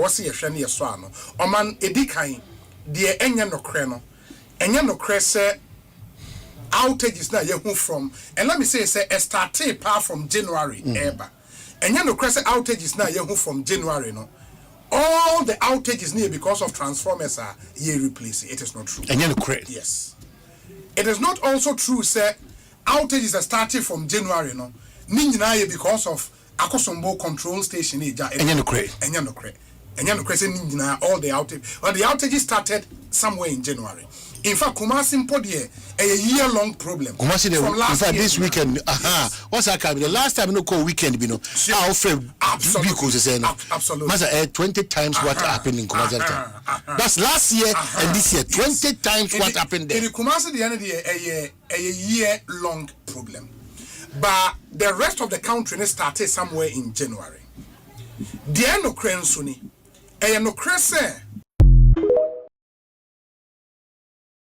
what's your shani swano oman edikan de enya no kre no enya no kre se outages na yehu from and let me say started apart from January eba enya no kre se outages na yehu from January no all the outages near because of transformers are ye replace it is not true enya no kre yes it is not also true say outages are starting from January no ni nyina because of Akosombo control station enya no kre say ni nyina all the outages but the outages started somewhere in January. In fact, Kumasi Mpodie a year-long problem. Kumasi from last year, this weekend. What's that coming? The last time no call weekend, you know. Absolutely. Absolutely. Masa 20 times what happened in Kumasi. That's last year and this year. 20 times what happened there. In Kumasi, the end of the year, a year-long problem. But the rest of the country started somewhere in January. The end of Krensuni, a no Krese.